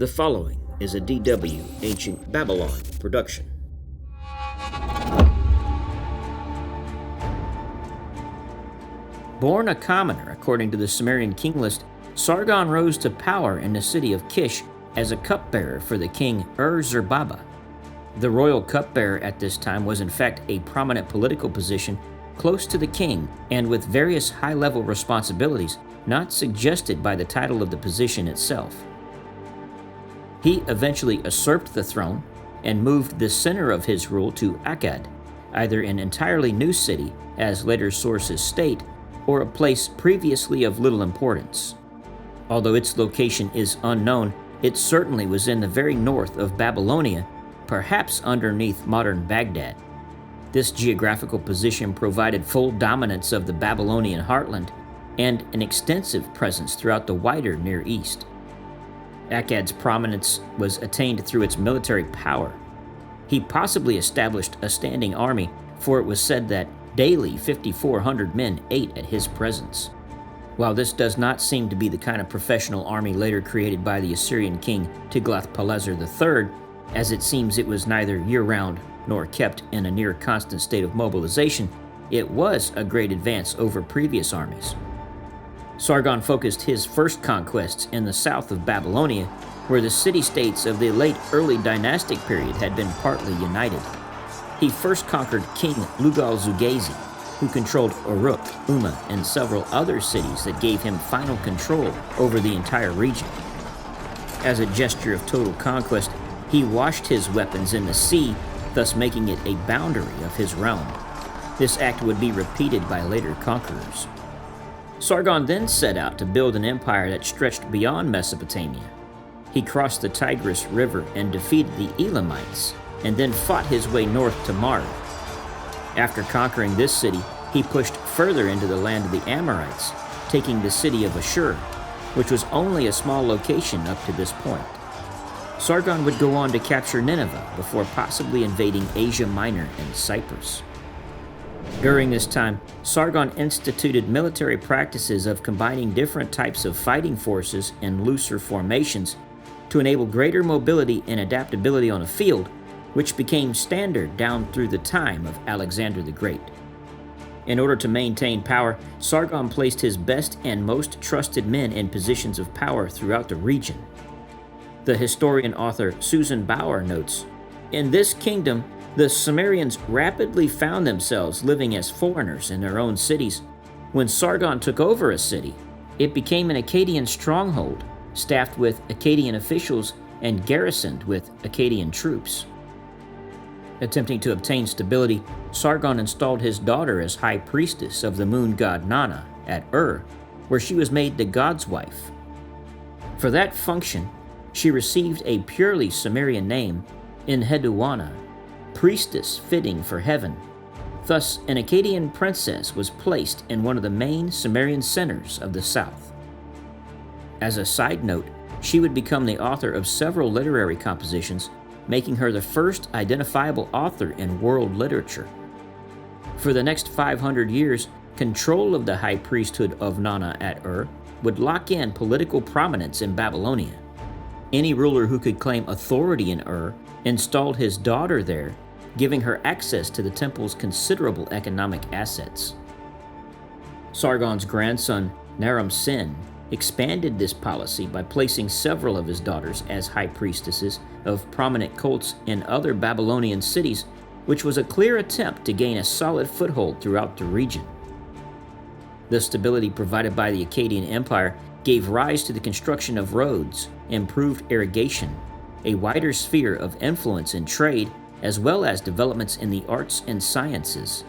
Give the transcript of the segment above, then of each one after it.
The following is a DW Ancient Babylon production. Born a commoner, according to the Sumerian king list, Sargon rose to power in the city of Kish as a cupbearer for the king Ur-Zerbaba. The royal cupbearer at this time was in fact a prominent political position close to the king and with various high-level responsibilities not suggested by the title of the position itself. He eventually usurped the throne and moved the center of his rule to Akkad, either an entirely new city, as later sources state, or a place previously of little importance. Although its location is unknown, it certainly was in the very north of Babylonia, perhaps underneath modern Baghdad. This geographical position provided full dominance of the Babylonian heartland and an extensive presence throughout the wider Near East. Akkad's prominence was attained through its military power. He possibly established a standing army, for it was said that daily 5,400 men ate at his presence. While this does not seem to be the kind of professional army later created by the Assyrian king Tiglath-Pileser III, as it seems it was neither year-round nor kept in a near constant state of mobilization, it was a great advance over previous armies. Sargon focused his first conquests in the south of Babylonia, where the city-states of the late early dynastic period had been partly united. He first conquered King Lugal-zagesi, who controlled Uruk, Umma, and several other cities that gave him final control over the entire region. As a gesture of total conquest, he washed his weapons in the sea, thus making it a boundary of his realm. This act would be repeated by later conquerors. Sargon then set out to build an empire that stretched beyond Mesopotamia. He crossed the Tigris River and defeated the Elamites, and then fought his way north to Mara. After conquering this city, he pushed further into the land of the Amorites, taking the city of Ashur, which was only a small location up to this point. Sargon would go on to capture Nineveh before possibly invading Asia Minor and Cyprus. During this time, Sargon instituted military practices of combining different types of fighting forces in looser formations to enable greater mobility and adaptability on a field, which became standard down through the time of Alexander the Great. In order to maintain power, Sargon placed his best and most trusted men in positions of power throughout the region. The historian author Susan Bauer notes, "In this kingdom, the Sumerians rapidly found themselves living as foreigners in their own cities. When Sargon took over a city, it became an Akkadian stronghold, staffed with Akkadian officials and garrisoned with Akkadian troops." Attempting to obtain stability, Sargon installed his daughter as high priestess of the moon god Nana at Ur, where she was made the god's wife. For that function, she received a purely Sumerian name, Enheduanna, priestess fitting for heaven. Thus, an Akkadian princess was placed in one of the main Sumerian centers of the south. As a side note, she would become the author of several literary compositions, making her the first identifiable author in world literature. For the next 500 years, control of the high priesthood of Nana at Ur would lock in political prominence in Babylonia. Any ruler who could claim authority in Ur installed his daughter there, giving her access to the temple's considerable economic assets. Sargon's grandson, Naram-Sin, expanded this policy by placing several of his daughters as high priestesses of prominent cults in other Babylonian cities, which was a clear attempt to gain a solid foothold throughout the region. The stability provided by the Akkadian Empire gave rise to the construction of roads, improved irrigation, a wider sphere of influence in trade, as well as developments in the arts and sciences.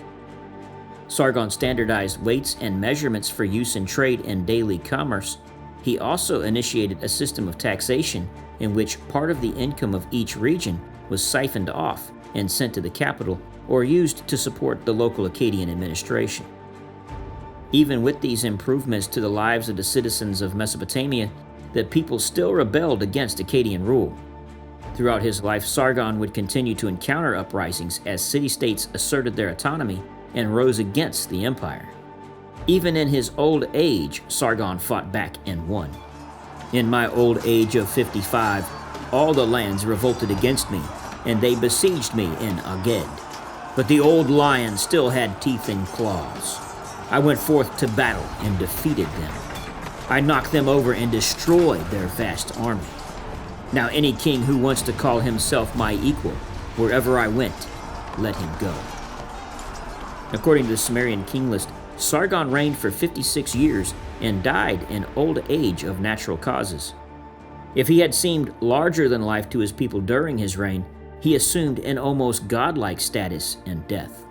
Sargon standardized weights and measurements for use in trade and daily commerce. He also initiated a system of taxation in which part of the income of each region was siphoned off and sent to the capital or used to support the local Akkadian administration. Even with these improvements to the lives of the citizens of Mesopotamia, the people still rebelled against Akkadian rule. Throughout his life, Sargon would continue to encounter uprisings as city-states asserted their autonomy and rose against the empire. Even in his old age, Sargon fought back and won. In my old age of 55, all the lands revolted against me, and they besieged me in Aged. But the old lion still had teeth and claws. I went forth to battle and defeated them. I knocked them over and destroyed their vast army. Now any king who wants to call himself my equal, wherever I went, let him go." According to the Sumerian king list, Sargon reigned for 56 years and died in old age of natural causes. If he had seemed larger than life to his people during his reign, he assumed an almost godlike status in death.